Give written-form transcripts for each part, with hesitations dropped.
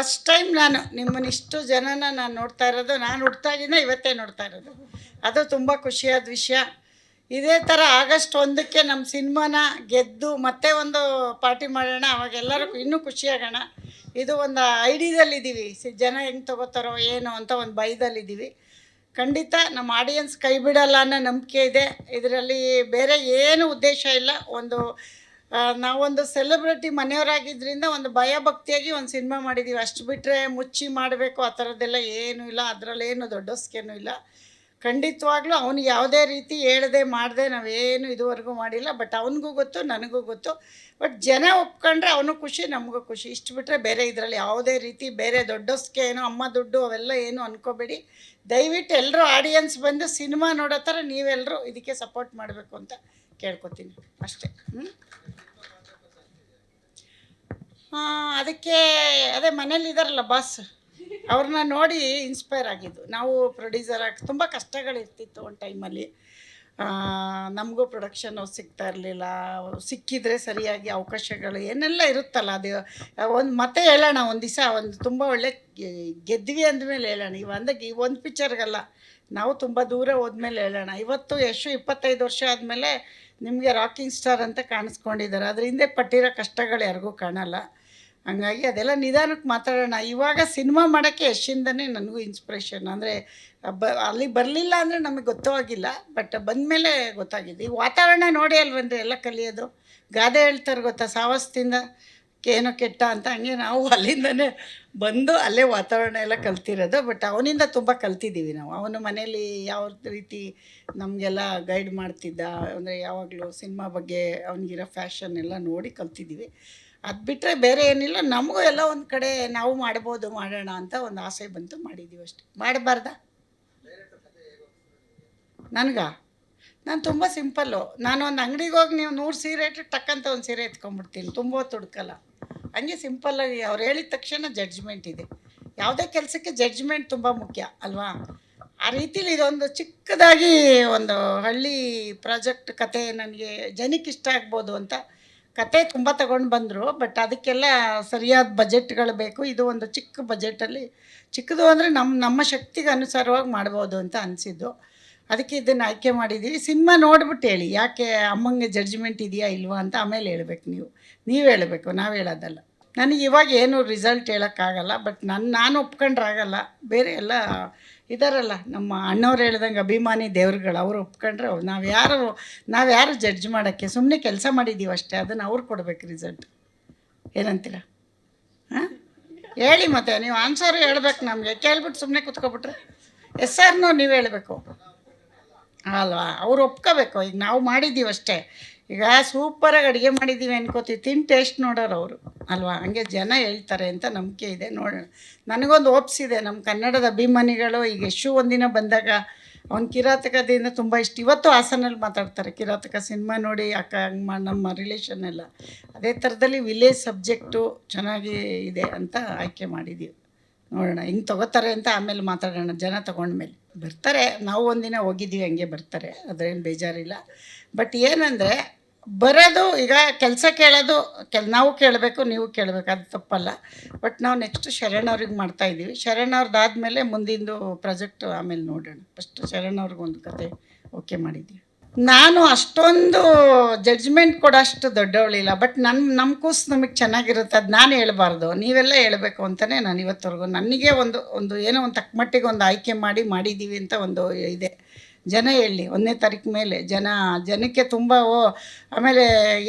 First time ನಾನು ನಿಮ್ಮನ್ನ ಇಷ್ಟು ಜನನ ನಾನು ನೋಡ್ತಾ ಇರೋದು. ನಾನು ಹುಟ್ಟಾಗಿಂದ ಇವತ್ತೇ ನೋಡ್ತಾ ಇರೋದು. ಅದು ತುಂಬ ಖುಷಿಯಾದ ವಿಷಯ. ಇದೇ ಥರ ಆಗಸ್ಟ್ 1ಕ್ಕೆ ನಮ್ಮ ಸಿನಿಮಾನ ಗೆದ್ದು ಮತ್ತೆ ಒಂದು ಪಾರ್ಟಿ ಮಾಡೋಣ. ಅವಾಗ ಎಲ್ಲರೂ ಇನ್ನೂ ಖುಷಿಯಾಗೋಣ. ಇದು ಒಂದು ಐಡಿಯಾದಲ್ಲಿದ್ದೀವಿ. ಜನ ಹೆಂಗೆ ತೊಗೋತಾರೋ ಏನೋ ಅಂತ ಒಂದು ಭಯದಲ್ಲಿದ್ದೀವಿ. ಖಂಡಿತ ನಮ್ಮ ಆಡಿಯನ್ಸ್ ಕೈ ಬಿಡಲ್ಲ ಅನ್ನೋ ನಂಬಿಕೆ ಇದೆ. ಇದರಲ್ಲಿ ಬೇರೆ ಏನು ಉದ್ದೇಶ ಇಲ್ಲ. ನಾವೊಂದು ಸೆಲೆಬ್ರಿಟಿ ಮನೆಯವರಾಗಿದ್ದರಿಂದ ಒಂದು ಭಯಭಕ್ತಿಯಾಗಿ ಒಂದು ಸಿನಿಮಾ ಮಾಡಿದ್ದೀವಿ. ಅಷ್ಟು ಬಿಟ್ಟರೆ ಮುಚ್ಚಿ ಮಾಡಬೇಕು ಆ ಥರದ್ದೆಲ್ಲ ಏನೂ ಇಲ್ಲ. ಅದರಲ್ಲೇನು ದೊಡ್ಡಸ್ಕೇನೂ ಇಲ್ಲ. ಖಂಡಿತವಾಗ್ಲೂ ಅವ್ನಿಗೆ ಯಾವುದೇ ರೀತಿ ಹೇಳ್ದೆ ಮಾಡಿದೆ ನಾವೇನು ಇದುವರೆಗೂ ಮಾಡಿಲ್ಲ. ಬಟ್ ಅವನಿಗೂ ಗೊತ್ತು, ನನಗೂ ಗೊತ್ತು. ಬಟ್ ಜನ ಒಪ್ಕೊಂಡ್ರೆ ಅವನು ಖುಷಿ, ನಮಗೂ ಖುಷಿ. ಇಷ್ಟು ಬಿಟ್ಟರೆ ಬೇರೆ ಇದರಲ್ಲಿ ಯಾವುದೇ ರೀತಿ ಬೇರೆ ದೊಡ್ಡಸ್ಕೆ ಏನೋ ಅಮ್ಮ ದುಡ್ಡು ಅವೆಲ್ಲ ಏನು ಅಂದ್ಕೋಬೇಡಿ. ದಯವಿಟ್ಟು ಎಲ್ಲರೂ ಆಡಿಯನ್ಸ್ ಬಂದು ಸಿನಿಮಾ ನೋಡೋ ಥರ ನೀವೆಲ್ಲರೂ ಇದಕ್ಕೆ ಸಪೋರ್ಟ್ ಮಾಡಬೇಕು ಅಂತ ಕೇಳ್ಕೊತೀನಿ ಅಷ್ಟೇ. ಅದಕ್ಕೆ ಅದೇ ಮನೇಲಿದ್ದಾರಲ್ಲ ಬಾಸ್, ಅವ್ರನ್ನ ನೋಡಿ ಇನ್ಸ್ಪೈರ್ ಆಗಿದ್ದು. ನಾವು ಪ್ರೊಡ್ಯೂಸರ್ ಆಗಿ ತುಂಬ ಕಷ್ಟಗಳಿರ್ತಿತ್ತು ಒಂದು ಟೈಮಲ್ಲಿ. ನಮಗೂ ಪ್ರೊಡಕ್ಷನ್ ಸಿಗ್ತಾ ಇರಲಿಲ್ಲ. ಸಿಕ್ಕಿದರೆ ಸರಿಯಾಗಿ ಅವಕಾಶಗಳು ಏನೆಲ್ಲ ಇರುತ್ತಲ್ಲ, ಅದು ಒಂದು ಮತ್ತೆ ಹೇಳೋಣ ಒಂದು ದಿವಸ. ಒಂದು ತುಂಬ ಒಳ್ಳೆ ಗೆದ್ವಿ ಅಂದಮೇಲೆ ಹೇಳೋಣ. ಈ ಒಂದು ಪಿಕ್ಚರ್ಗಲ್ಲ, ನಾವು ತುಂಬ ದೂರ ಹೋದ್ಮೇಲೆ ಹೇಳೋಣ. ಇವತ್ತು ಯಶು 25 ವರ್ಷ ಆದಮೇಲೆ ನಿಮಗೆ ರಾಕಿಂಗ್ ಸ್ಟಾರ್ ಅಂತ ಕಾಣಿಸ್ಕೊಂಡಿದ್ದಾರೆ. ಅದ್ರ ಹಿಂದೆ ಪಟ್ಟಿರೋ ಕಷ್ಟಗಳು ಯಾರಿಗೂ ಕಾಣಲ್ಲ. ಹಂಗಾಗಿ ಅದೆಲ್ಲ ನಿಧಾನಕ್ಕೆ ಮಾತಾಡೋಣ. ಇವಾಗ ಸಿನಿಮಾ ಮಾಡೋಕ್ಕೆ ಯಶಿಂದನೇ ನನಗೂ ಇನ್ಸ್ಪಿರೇಷನ್. ಅಂದರೆ ಅಲ್ಲಿ ಬರಲಿಲ್ಲ ಅಂದರೆ ನಮಗೆ ಗೊತ್ತಾಗಿಲ್ಲ, ಬಟ್ ಬಂದಮೇಲೆ ಗೊತ್ತಾಗಿದೆ. ಈ ವಾತಾವರಣ ನೋಡಿ ಅಲ್ವಂದ್ರೆ ಎಲ್ಲ ಕಲಿಯೋದು. ಗಾದೆ ಹೇಳ್ತಾರೆ ಗೊತ್ತಾ, ಸಾವಸದಿಂದ ಏನೋ ಕೆಟ್ಟ ಅಂತ. ಹಂಗೆ ನಾವು ಅಲ್ಲಿಂದನೇ ಬಂದು ಅಲ್ಲೇ ವಾತಾವರಣ ಎಲ್ಲ ಕಲ್ತಿರೋದು. ಬಟ್ ಅವನಿಂದ ತುಂಬ ಕಲ್ತಿದ್ದೀವಿ ನಾವು. ಅವನು ಮನೇಲಿ ಯಾವ ರೀತಿ ನಮಗೆಲ್ಲ ಗೈಡ್ ಮಾಡ್ತಿದ್ದ, ಅಂದರೆ ಯಾವಾಗಲೂ ಸಿನಿಮಾ ಬಗ್ಗೆ ಅವನಿಗಿರೋ ಫ್ಯಾಷನ್ ಎಲ್ಲ ನೋಡಿ ಕಲ್ತಿದ್ದೀವಿ. ಅದು ಬಿಟ್ಟರೆ ಬೇರೆ ಏನಿಲ್ಲ. ನಮಗೂ ಎಲ್ಲ ಒಂದು ಕಡೆ ನಾವು ಮಾಡ್ಬೋದು, ಮಾಡೋಣ ಅಂತ ಒಂದು ಆಸೆ ಬಂತು, ಮಾಡಿದ್ದೀವಿ ಅಷ್ಟೆ. ಮಾಡಬಾರ್ದ? ನಾನು ತುಂಬ ಸಿಂಪಲ್ಲು. ನಾನು ಒಂದು ಅಂಗಡಿಗೆ ಹೋಗಿ ನೀವು 100 ಸೀರೆ ಇಟ್ಟರೆ ಟಕ್ಕಂತ ಒಂದು ಸೀರೆ ಎತ್ಕೊಂಡ್ಬಿಡ್ತೀನಿ. ತುಂಬ ಹೊತ್ತು ಹುಡ್ಕಲ್ಲ. ಹಂಗೆ ಸಿಂಪಲ್ಲಾಗಿ ಅವ್ರು ಹೇಳಿದ ತಕ್ಷಣ ಜಡ್ಜ್ಮೆಂಟ್ ಇದೆ. ಯಾವುದೇ ಕೆಲಸಕ್ಕೆ ಜಡ್ಜ್ಮೆಂಟ್ ತುಂಬ ಮುಖ್ಯ ಅಲ್ವಾ? ಆ ರೀತಿಲಿ ಇದೊಂದು ಚಿಕ್ಕದಾಗಿ ಒಂದು ಹಳ್ಳಿ ಪ್ರಾಜೆಕ್ಟ್ ಕತೆ ನನಗೆ ಜನಕ್ಕೆ ಇಷ್ಟ ಆಗ್ಬೋದು ಅಂತ. ಕತೆ ತುಂಬ ತಗೊಂಡು ಬಂದರು, ಬಟ್ ಅದಕ್ಕೆಲ್ಲ ಸರಿಯಾದ ಬಜೆಟ್ಗಳು ಬೇಕು. ಇದು ಒಂದು ಚಿಕ್ಕ ಬಜೆಟಲ್ಲಿ, ಚಿಕ್ಕದು ಅಂದರೆ ನಮ್ಮ ಶಕ್ತಿಗೆ ಅನುಸಾರವಾಗಿ ಮಾಡ್ಬೋದು ಅಂತ ಅನಿಸಿದ್ದು. ಅದಕ್ಕೆ ಇದನ್ನು ಆಯ್ಕೆ ಮಾಡಿದ್ದೀವಿ. ಸಿನಿಮಾ ನೋಡ್ಬಿಟ್ಟು ಹೇಳಿ, ಯಾಕೆ ಅಮ್ಮಂಗೆ ಜಡ್ಜ್ಮೆಂಟ್ ಇದೆಯಾ ಇಲ್ವಾ ಅಂತ ಆಮೇಲೆ ಹೇಳ್ಬೇಕು. ನೀವು ಹೇಳಬೇಕು, ನಾವು ಹೇಳೋದಲ್ಲ. ನನಗೆ ಇವಾಗ ಏನು ರಿಸಲ್ಟ್ ಹೇಳೋಕ್ಕಾಗಲ್ಲ. ಬಟ್ ನಾನು ಒಪ್ಕೊಂಡ್ರಾಗಲ್ಲ. ಬೇರೆ ಎಲ್ಲ ಇದಾರಲ್ಲ, ನಮ್ಮ ಅಣ್ಣವ್ರು ಹೇಳ್ದಂಗೆ ಅಭಿಮಾನಿ ದೇವ್ರುಗಳು, ಅವ್ರು ಒಪ್ಕೊಂಡ್ರೆ ನಾವ್ಯಾರು ಜಡ್ಜ್ ಮಾಡೋಕ್ಕೆ. ಸುಮ್ಮನೆ ಕೆಲಸ ಮಾಡಿದ್ದೀವಿ ಅಷ್ಟೇ. ಅದನ್ನು ಅವ್ರು ಕೊಡ್ಬೇಕು ರಿಸಲ್ಟ್. ಏನಂತೀರ? ಹೇಳಿ. ಮತ್ತೆ ನೀವು ಆನ್ಸರ್ ಹೇಳ್ಬೇಕು ನಮಗೆ. ಕೇಳ್ಬಿಟ್ಟು ಸುಮ್ಮನೆ ಕೂತ್ಕೊಬಿಟ್ರೆ ಎಸ್ ಆರ್ ನೋ ನೀವು ಹೇಳಬೇಕು ಅಲ್ವಾ? ಅವ್ರು ಒಪ್ಕೋಬೇಕು. ಈಗ ನಾವು ಮಾಡಿದ್ದೀವಿ ಅಷ್ಟೇ. ಈಗ ಸೂಪರಾಗಿ ಅಡುಗೆ ಮಾಡಿದ್ದೀವಿ ಅನ್ಕೋತೀವಿ, ತಿಂದು ಟೇಸ್ಟ್ ನೋಡೋರು ಅವರು ಅಲ್ವಾ? ಹಂಗೆ ಜನ ಹೇಳ್ತಾರೆ ಅಂತ ನಂಬಿಕೆ ಇದೆ. ನೋಡೋಣ. ನನಗೊಂದು ಓಪ್ಸಿದೆ, ನಮ್ಮ ಕನ್ನಡದ ಅಭಿಮಾನಿಗಳು. ಈಗ ಯಶು ಒಂದಿನ ಬಂದಾಗ ಅವ್ನ ಕಿರಾತಕದಿಂದ ತುಂಬ ಇಷ್ಟ. ಇವತ್ತು ಹಾಸನಲ್ಲಿ ಮಾತಾಡ್ತಾರೆ ಕಿರಾತಕ ಸಿನಿಮಾ ನೋಡಿ, ಅಕ್ಕ ಹಂಗೆ ನಮ್ಮ ರಿಲೇಷನ್ ಎಲ್ಲ ಅದೇ ಥರದಲ್ಲಿ ವಿಲೇಜ್ ಸಬ್ಜೆಕ್ಟು ಚೆನ್ನಾಗಿ ಇದೆ ಅಂತ ಆಯ್ಕೆ ಮಾಡಿದ್ದೀವಿ. ನೋಡೋಣ ಹಿಂಗೆ ತೊಗೋತಾರೆ ಅಂತ ಆಮೇಲೆ ಮಾತಾಡೋಣ. ಜನ ತೊಗೊಂಡ್ಮೇಲೆ ಬರ್ತಾರೆ. ನಾವು ಒಂದಿನ ಹೋಗಿದ್ದೀವಿ, ಹಂಗೆ ಬರ್ತಾರೆ, ಅದೇನು ಬೇಜಾರಿಲ್ಲ. ಬಟ್ ಏನಂದರೆ ಬರೋದು, ಈಗ ಕೆಲಸ ಕೇಳೋದು ನಾವು ಕೇಳಬೇಕು, ನೀವು ಕೇಳಬೇಕು, ಅದು ತಪ್ಪಲ್ಲ. ಬಟ್ ನಾವು ನೆಕ್ಸ್ಟ್ ಶರಣ್ ಅವ್ರಿಗೆ ಮಾಡ್ತಾಯಿದ್ದೀವಿ. ಶರಣ್ ಅವ್ರದ್ದಾದಮೇಲೆ ಮುಂದಿಂದು ಪ್ರಾಜೆಕ್ಟ್ ಆಮೇಲೆ ನೋಡೋಣ. ಫಸ್ಟ್ ಶರಣ್ ಅವ್ರಿಗೊಂದು ಕತೆ ಓಕೆ ಮಾಡಿದ್ದೀವಿ. ನಾನು ಅಷ್ಟೊಂದು ಜಡ್ಜ್ಮೆಂಟ್ ಕೊಡೋಷ್ಟು ದೊಡ್ಡವಳಿಲ್ಲ. ಬಟ್ ನಮ್ಮ ಕೂಸು ನಮಗೆ ಚೆನ್ನಾಗಿರುತ್ತೆ, ಅದು ನಾನು ಹೇಳ್ಬಾರ್ದು, ನೀವೆಲ್ಲ ಹೇಳಬೇಕು ಅಂತಲೇ ನಾನು ಇವತ್ತವರೆಗೂ ನನಗೆ ಒಂದು ಏನೋ ಒಂದು ತಕ್ಕಮಟ್ಟಿಗೆ ಒಂದು ಆಯ್ಕೆ ಮಾಡಿದ್ದೀವಿ ಅಂತ ಒಂದು ಇದೆ. ಜನ ಹೇಳಿ 1ನೇ ತಾರೀಕು ಮೇಲೆ ಜನಕ್ಕೆ ತುಂಬ ಆಮೇಲೆ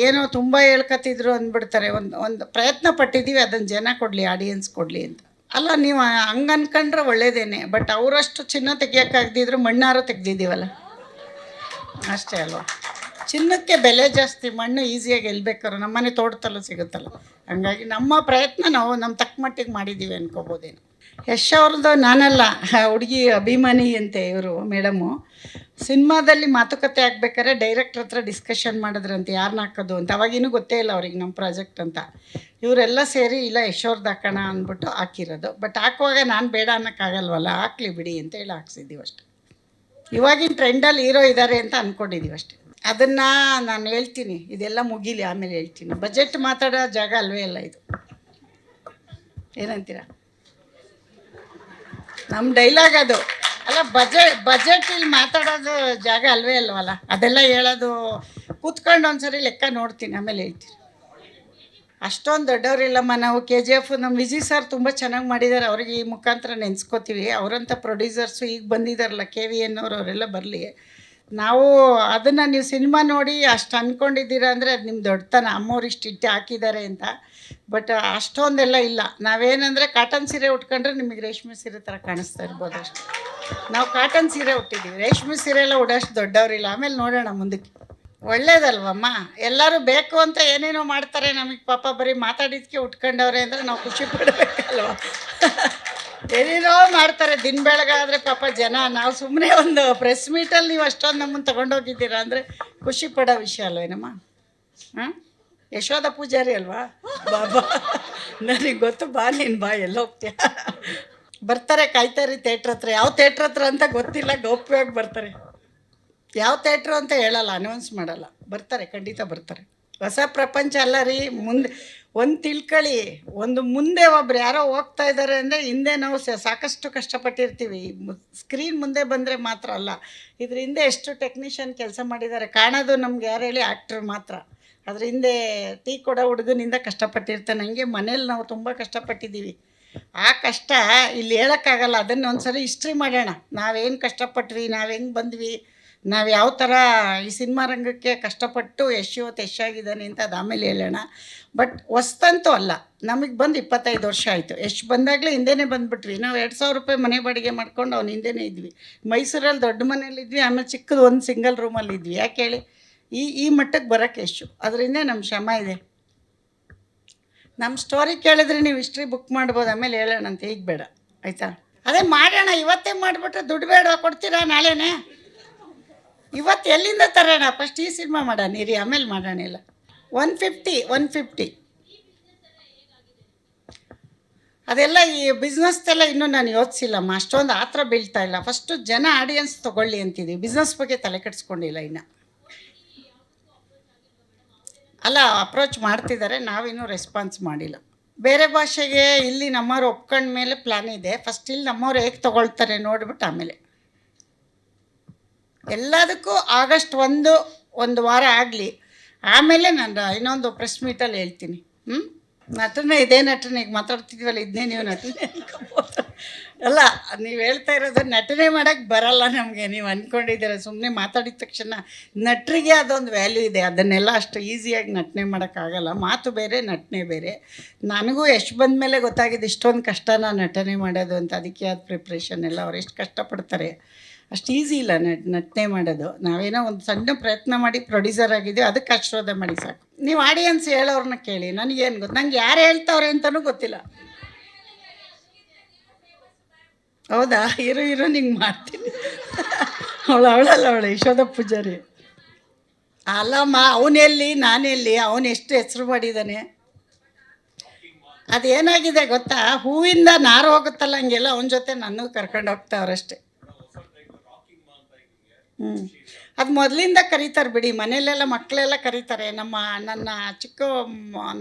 ಏನೋ ತುಂಬ ಹೇಳ್ಕೊತಿದ್ರು ಅಂದ್ಬಿಡ್ತಾರೆ. ಒಂದು ಪ್ರಯತ್ನ ಪಟ್ಟಿದ್ದೀವಿ, ಅದನ್ನು ಜನ ಕೊಡಲಿ, ಆಡಿಯನ್ಸ್ ಕೊಡಲಿ ಅಂತ. ಅಲ್ಲ, ನೀವು ಹಂಗೆ ಅಂದ್ಕೊಂಡ್ರೆ ಒಳ್ಳೇದೇನೆ. ಬಟ್ ಅವರಷ್ಟು ಚಿನ್ನ ತೆಗಿಯೋಕ್ಕಾಗ್ದಿದ್ರು ಮಣ್ಣಾರು ತೆಗ್ದಿದ್ದೀವಲ್ಲ, ಅಷ್ಟೇ ಅಲ್ವಾ? ಚಿನ್ನಕ್ಕೆ ಬೆಲೆ ಜಾಸ್ತಿ, ಮಣ್ಣು ಈಸಿಯಾಗಿ ಗೆಲ್ಬೇಕಾದ್ರೆ ನಮ್ಮನೆ ತೋಟದಲ್ಲೂ ಸಿಗುತ್ತಲ್ಲ. ಹಂಗಾಗಿ ನಮ್ಮ ಪ್ರಯತ್ನ ನಾವು ನಮ್ಮ ತಕ್ಕ ಮಟ್ಟಿಗೆ ಮಾಡಿದ್ದೀವಿ ಅನ್ಕೋಬೋದೇನು. ಯಶ್ ಅವ್ರದ್ದು ನಾನಲ್ಲ, ಹುಡುಗಿ ಅಭಿಮಾನಿ ಅಂತೆ ಇವರು ಮೇಡಮು. ಸಿನಿಮಾದಲ್ಲಿ ಮಾತುಕತೆ ಆಗ್ಬೇಕಾದ್ರೆ ಡೈರೆಕ್ಟ್ರ್ ಹತ್ರ ಡಿಸ್ಕಷನ್ ಮಾಡಿದ್ರಂತೆ ಯಾರನ್ನ ಹಾಕೋದು ಅಂತ. ಅವಾಗಿನ್ನೂ ಗೊತ್ತೇ ಇಲ್ಲ ಅವ್ರಿಗೆ ನಮ್ಮ ಪ್ರಾಜೆಕ್ಟ್ ಅಂತ. ಇವರೆಲ್ಲ ಸೇರಿ ಇಲ್ಲ ಯಶ್ ಅವ್ರದ್ದು ಹಾಕೋಣ ಅಂದ್ಬಿಟ್ಟು ಹಾಕಿರೋದು. ಬಟ್ ಹಾಕುವಾಗ ನಾನು ಬೇಡ ಅನ್ನೋಕ್ಕಾಗಲ್ವಲ್ಲ, ಹಾಕ್ಲಿ ಬಿಡಿ ಅಂತ ಹೇಳಿ ಹಾಕ್ಸಿದ್ದೀವಿ ಅಷ್ಟೆ. ಇವಾಗಿನ ಟ್ರೆಂಡಲ್ಲಿ ಹೀರೋ ಇದ್ದಾರೆ ಅಂತ ಅಂದ್ಕೊಂಡಿದ್ದೀವಿ ಅಷ್ಟೇ. ಅದನ್ನು ನಾನು ಹೇಳ್ತೀನಿ, ಇದೆಲ್ಲ ಮುಗೀಲಿ ಆಮೇಲೆ ಹೇಳ್ತೀನಿ. ಬಜೆಟ್ ಮಾತಾಡೋ ಜಾಗ ಅಲ್ವೇ ಇಲ್ಲ ಇದು. ಏನಂತೀರ? ನಮ್ಮ ಡೈಲಾಗ್ ಅದು. ಅಲ್ಲ, ಬಜೆಟ್ ಇಲ್ಲಿ ಮಾತಾಡೋದು ಜಾಗ ಅಲ್ವೇ ಅಲ್ವಲ್ಲ, ಅದೆಲ್ಲ ಹೇಳೋದು. ಕೂತ್ಕೊಂಡು ಒಂದ್ಸರಿ ಲೆಕ್ಕ ನೋಡ್ತೀನಿ, ಆಮೇಲೆ ಹೇಳ್ತೀನಿ. ಅಷ್ಟೊಂದು ದೊಡ್ಡವರಿಲ್ಲಮ್ಮ ನಾವು. ಕೆ ಜಿ ಎಫ್ ನಮ್ಮ ವಿಜಯ್ ಸರ್ ತುಂಬ ಚೆನ್ನಾಗಿ ಮಾಡಿದ್ದಾರೆ, ಅವ್ರಿಗೆ ಈ ಮುಖಾಂತರ ನೆನೆಸ್ಕೋತೀವಿ. ಅವರಂಥ ಪ್ರೊಡ್ಯೂಸರ್ಸು ಈಗ ಬಂದಿದ್ದಾರಲ್ಲ, ಕೆ ವಿ ಎನ್ ಅವರು, ಅವರೆಲ್ಲ ಬರಲಿ. ನಾವು ಅದನ್ನು ನೀವು ಸಿನಿಮಾ ನೋಡಿ ಅಷ್ಟು ಅಂದ್ಕೊಂಡಿದ್ದೀರಾ ಅಂದರೆ ಅದು ನಿಮ್ಮ ದೊಡ್ಡತನ. ಅಮ್ಮವ್ರು ಇಷ್ಟು ಹಾಕಿದ್ದಾರೆ ಅಂತ. ಬಟ್ ಅಷ್ಟೊಂದೆಲ್ಲ ಇಲ್ಲ. ನಾವೇನಂದರೆ ಕಾಟನ್ ಸೀರೆ ಉಟ್ಕೊಂಡ್ರೆ ನಿಮಗೆ ರೇಷ್ಮೆ ಸೀರೆ ಥರ ಕಾಣಿಸ್ತಾ ಇರ್ಬೋದು ಅಷ್ಟೇ. ನಾವು ಕಾಟನ್ ಸೀರೆ ಉಟ್ಟಿದ್ದೀವಿ, ರೇಷ್ಮೆ ಸೀರೆ ಎಲ್ಲ ಉಡೋಷ್ಟು ದೊಡ್ಡವರಿಲ್ಲ. ಆಮೇಲೆ ನೋಡೋಣ ಮುಂದಕ್ಕೆ. ಒಳ್ಳೇದಲ್ವಮ್ಮ, ಎಲ್ಲರೂ ಬೇಕು ಅಂತ ಏನೇನೋ ಮಾಡ್ತಾರೆ. ನಮಗೆ ಪಾಪ ಬರೀ ಮಾತಾಡಿದ್ದಕ್ಕೆ ಉಟ್ಕೊಂಡವ್ರೆ ಅಂದರೆ ನಾವು ಖುಷಿ ಪಡಬೇಕಲ್ವ. ಏನೇನೋ ಮಾಡ್ತಾರೆ ದಿನ ಬೆಳಗಾದರೆ ಪಾಪ ಜನ. ನಾವು ಸುಮ್ಮನೆ ಒಂದು ಪ್ರೆಸ್ ಮೀಟಲ್ಲಿ ನೀವು ಅಷ್ಟೊಂದು ನಮ್ಮನ್ನು ತೊಗೊಂಡೋಗಿದ್ದೀರಾ ಅಂದರೆ ಖುಷಿ ಪಡೋ ವಿಷಯ ಅಲ್ವೇನಮ್ಮ. ಹಾಂ, ಯಶೋಧ ಪೂಜಾರಿ ಅಲ್ವಾ? ಬಾಬಾ, ನನಗೆ ಗೊತ್ತು, ಬಾ ನೀನು ಬಾ, ಎಲ್ಲ ಹೋಗ್ತೀಯ. ಬರ್ತಾರೆ, ಕಾಯ್ತಾರಿ ಥಿಯೇಟ್ರ್ ಹತ್ರ. ಯಾವ ಥಿಯೇಟ್ರ್ ಹತ್ರ ಅಂತ ಗೊತ್ತಿಲ್ಲ, ಗೌಪ್ಯವಾಗಿ ಬರ್ತಾರೆ. ಯಾವ ಥಿಯೇಟ್ರು ಅಂತ ಹೇಳಲ್ಲ, ಅನೌನ್ಸ್ ಮಾಡಲ್ಲ. ಬರ್ತಾರೆ, ಖಂಡಿತ ಬರ್ತಾರೆ. ಹೊಸ ಪ್ರಪಂಚ ಅಲ್ಲ ರೀ. ಮುಂದೆ ಒಂದು ತಿಳ್ಕೊಳ್ಳಿ, ಒಂದು ಮುಂದೆ ಒಬ್ರು ಯಾರೋ ಹೋಗ್ತಾ ಇದ್ದಾರೆ ಅಂದರೆ ಹಿಂದೆ ನಾವು ಸಾಕಷ್ಟು ಕಷ್ಟಪಟ್ಟಿರ್ತೀವಿ. ಸ್ಕ್ರೀನ್ ಮುಂದೆ ಬಂದರೆ ಮಾತ್ರ ಅಲ್ಲ, ಇದ್ರ ಹಿಂದೆ ಎಷ್ಟು ಟೆಕ್ನಿಷಿಯನ್ ಕೆಲಸ ಮಾಡಿದ್ದಾರೆ ಕಾಣೋದು ನಮ್ಗೆ ಯಾರು ಹೇಳಿ? ಆ್ಯಕ್ಟ್ರ್ ಮಾತ್ರ. ಅದ್ರ ಹಿಂದೆ ಟೀ ಕೊಡೋ ಹುಡುಗನಿಂದ ಕಷ್ಟಪಟ್ಟಿರ್ತಾನೆ. ಹಂಗೆ ಮನೇಲಿ ನಾವು ತುಂಬ ಕಷ್ಟಪಟ್ಟಿದ್ದೀವಿ. ಆ ಕಷ್ಟ ಇಲ್ಲಿ ಹೇಳೋಕ್ಕಾಗಲ್ಲ. ಅದನ್ನು ಒಂದು ಸರಿ ಹಿಸ್ಟ್ರಿ ಮಾಡೋಣ. ನಾವೇನು ಕಷ್ಟಪಟ್ವಿ, ನಾವು ಹೆಂಗೆ ಬಂದ್ವಿ, ನಾವು ಯಾವ ಥರ ಈ ಸಿನಿಮಾ ರಂಗಕ್ಕೆ ಕಷ್ಟಪಟ್ಟು ಇವತ್ತು ಯಶಾಗಿದ್ದಾನೆ ಅಂತ ಅದು ಆಮೇಲೆ ಹೇಳೋಣ. ಬಟ್ ಹೊಸ್ತಂತೂ ಅಲ್ಲ, ನಮಗೆ ಬಂದು 25 ವರ್ಷ ಆಯಿತು. ಬಂದಾಗಲೇ ಹಿಂದೆನೇ ಬಂದುಬಿಟ್ವಿ. ನಾವು 2000 ರೂಪಾಯಿ ಮನೆ ಬಾಡಿಗೆ ಮಾಡ್ಕೊಂಡು ಅವ್ನು ಹಿಂದೆನೇ ಇದ್ವಿ. ಮೈಸೂರಲ್ಲಿ ದೊಡ್ಡ ಮನೇಲಿದ್ವಿ, ಆಮೇಲೆ ಚಿಕ್ಕದು ಒಂದು ಸಿಂಗಲ್ ರೂಮಲ್ಲಿ ಇದ್ವಿ. ಯಾಕೆ ಹೇಳಿ? ಈ ಮಟ್ಟಕ್ಕೆ ಬರೋಕ್ಕೆ ಅದರಿಂದ ನಮ್ಮ ಶ್ರಮ ಇದೆ. ನಮ್ಮ ಸ್ಟೋರಿ ಕೇಳಿದ್ರೆ ನೀವು ಹಿಸ್ಟ್ರಿ ಬುಕ್ ಮಾಡ್ಬೋದು, ಆಮೇಲೆ ಹೇಳೋಣಂತೆ. ಈಗ ಬೇಡ, ಆಯಿತಾ? ಅದೇ ಮಾಡೋಣ, ಇವತ್ತೇ ಮಾಡಿಬಿಟ್ರೆ ದುಡ್ಡು ಬೇಡ, ಕೊಡ್ತೀರಾ ನಾಳೆನೇ? ಇವತ್ತು ಎಲ್ಲಿಂದ ತರೋಣ? ಫಸ್ಟ್ ಈ ಸಿನಿಮಾ ಮಾಡೋಣ ಇರಿ, ಆಮೇಲೆ ಮಾಡೋಣ. ಇಲ್ಲ 150 ಅದೆಲ್ಲ ಈ ಬಿಸ್ನೆಸ್ದೆಲ್ಲ ಇನ್ನೂ ನಾನು ಯೋಚಿಸಿಲ್ಲಮ್ಮ. ಅಷ್ಟೊಂದು ಆ ಥರ ಬೀಳ್ತಾ ಇಲ್ಲ. ಫಸ್ಟು ಜನ ಆಡಿಯನ್ಸ್ ತೊಗೊಳ್ಳಿ ಅಂತಿದ್ದೀವಿ. ಬಿಸ್ನೆಸ್ ಬಗ್ಗೆ ತಲೆ ಕೆಡಿಸ್ಕೊಂಡಿಲ್ಲ ಇನ್ನು. ಅಲ್ಲ, ಅಪ್ರೋಚ್ ಮಾಡ್ತಿದ್ದಾರೆ, ನಾವಿನ್ನೂ ರೆಸ್ಪಾನ್ಸ್ ಮಾಡಿಲ್ಲ. ಬೇರೆ ಭಾಷೆಗೆ ಇಲ್ಲಿ ನಮ್ಮವ್ರು ಒಪ್ಕೊಂಡ ಮೇಲೆ ಪ್ಲ್ಯಾನ್ ಇದೆ. ಫಸ್ಟ್ ಇಲ್ಲಿ ನಮ್ಮವ್ರು ಹೇಗೆ ತೊಗೊಳ್ತಾರೆ ನೋಡ್ಬಿಟ್ಟು ಆಮೇಲೆ ಎಲ್ಲದಕ್ಕೂ. ಆಗಸ್ಟ್ ಒಂದು ವಾರ ಆಗಲಿ, ಆಮೇಲೆ ನಾನು ಇನ್ನೊಂದು ಪ್ರೆಸ್ ಮೀಟಲ್ಲಿ ಹೇಳ್ತೀನಿ. ನಟನೆ, ಇದೇ ನಟನೆ. ಈಗ ಮಾತಾಡ್ತಿದ್ವಲ್ಲ, ಇದನ್ನೇ ನೀವು ನಟನೆ ಅನ್ಕೋಬೋದು. ಅಲ್ಲ, ನೀವು ಹೇಳ್ತಾ ಇರೋದು ನಟನೆ ಮಾಡೋಕ್ಕೆ ಬರಲ್ಲ ನಮಗೆ, ನೀವು ಅಂದ್ಕೊಂಡಿದ್ದೀರ. ಸುಮ್ಮನೆ ಮಾತಾಡಿದ ತಕ್ಷಣ ನಟರಿಗೆ ಅದೊಂದು ವ್ಯಾಲ್ಯೂ ಇದೆ. ಅದನ್ನೆಲ್ಲ ಅಷ್ಟು ಈಸಿಯಾಗಿ ನಟನೆ ಮಾಡೋಕ್ಕಾಗಲ್ಲ. ಮಾತು ಬೇರೆ, ನಟನೆ ಬೇರೆ. ನನಗೂ ಎಷ್ಟು ಬಂದ ಮೇಲೆ ಗೊತ್ತಾಗಿದೆ ಇಷ್ಟೊಂದು ಕಷ್ಟನ ನಟನೆ ಮಾಡೋದು ಅಂತ. ಅದಕ್ಕೆ ಆದ ಪ್ರಿಪ್ರೇಷನ್ ಎಲ್ಲ ಅವ್ರು ಎಷ್ಟು ಕಷ್ಟಪಡ್ತಾರೆ. ಅಷ್ಟು ಈಸಿ ಇಲ್ಲ ನಟನೆ ಮಾಡೋದು. ನಾವೇನೋ ಒಂದು ಸಣ್ಣ ಪ್ರಯತ್ನ ಮಾಡಿ ಪ್ರೊಡ್ಯೂಸರ್ ಆಗಿದ್ದೀವಿ, ಅದಕ್ಕೆ ಆಶೀರ್ವಾದ ಮಾಡಿ ಸಾಕು. ನೀವು ಆಡಿಯನ್ಸ್ ಹೇಳೋರನ್ನ ಕೇಳಿ, ನನಗೇನು ಗೊತ್ತು? ನಂಗೆ ಯಾರು ಹೇಳ್ತಾವ್ರೆ ಅಂತಲೂ ಗೊತ್ತಿಲ್ಲ. ಹೌದಾ? ಇರು ನಿಂಗೆ ಮಾಡ್ತೀನಿ. ಅವಳಲ್ಲ ಯಶೋಧ ಪೂಜಾರಿ. ಅಲ್ಲಮ್ಮ, ಅವನೆಲ್ಲಿ ನಾನೆಲ್ಲಿ? ಅವನು ಎಷ್ಟು ಹೆಸರು ಮಾಡಿದ್ದಾನೆ. ಅದೇನಾಗಿದೆ ಗೊತ್ತಾ? ಹೂವಿಂದ ನಾರು ಹೋಗುತ್ತಲ್ಲ, ಹಂಗೆಲ್ಲ ಅವನ ಜೊತೆ ನನ್ನೂ ಕರ್ಕೊಂಡು ಹೋಗ್ತಾವ್ರಷ್ಟೇ. ಅದು ಮೊದಲಿಂದ ಕರೀತಾರೆ ಬಿಡಿ. ಮನೆಯಲ್ಲೆಲ್ಲ ಮಕ್ಕಳೆಲ್ಲ ಕರೀತಾರೆ. ನನ್ನ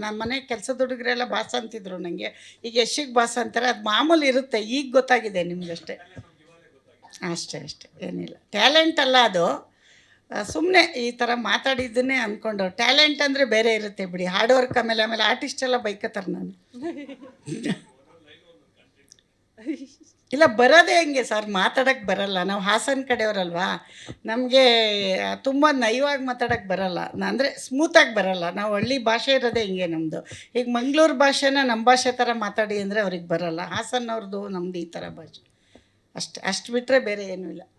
ನನ್ನ ಮನೆ ಕೆಲಸದ ಹುಡುಗರೆಲ್ಲ ಬಾಸ್ ಅಂತಿದ್ರು ನನಗೆ. ಈಗ ಯಶಿಗೆ ಬಾಸ್ ಅಂತಾರೆ. ಅದು ಮಾಮೂಲಿ ಇರುತ್ತೆ. ಈಗ ಗೊತ್ತಾಗಿದೆ ನಿಮಗಷ್ಟೇ. ಅಷ್ಟೇ ಏನಿಲ್ಲ. ಟ್ಯಾಲೆಂಟ್ ಅಲ್ಲ ಅದು, ಸುಮ್ಮನೆ ಈ ಥರ ಮಾತಾಡಿದ್ದನ್ನೇ ಅಂದ್ಕೊಂಡು. ಟ್ಯಾಲೆಂಟ್ ಅಂದರೆ ಬೇರೆ ಇರುತ್ತೆ ಬಿಡಿ. Hard work. ಆಮೇಲೆ ಆರ್ಟಿಸ್ಟ್ ಎಲ್ಲ ಬೈಕತ್ತಾರೆ ನಾನು. ಇಲ್ಲ, ಬರೋದೇ ಹೆಂಗೆ ಸರ್? ಮಾತಾಡೋಕ್ಕೆ ಬರಲ್ಲ. ನಾವು ಹಾಸನ ಕಡೆಯವರಲ್ವಾ, ನಮಗೆ ತುಂಬ ನಯವಾಗಿ ಮಾತಾಡೋಕ್ಕೆ ಬರಲ್ಲ. ಅಂದರೆ ಸ್ಮೂತಾಗಿ ಬರಲ್ಲ. ನಾವು ಹಳ್ಳಿ ಭಾಷೆ ಇರೋದೇ ಹಿಂಗೆ ನಮ್ಮದು. ಈಗ ಮಂಗಳೂರು ಭಾಷೆನ ನಮ್ಮ ಭಾಷೆ ಥರ ಮಾತಾಡಿ ಅಂದರೆ ಅವ್ರಿಗೆ ಬರಲ್ಲ. ಹಾಸನವ್ರದ್ದು ನಮ್ಮದು ಈ ಥರ ಭಾಷೆ ಅಷ್ಟೇ. ಅಷ್ಟು ಬಿಟ್ಟರೆ ಬೇರೆ ಏನೂ ಇಲ್ಲ.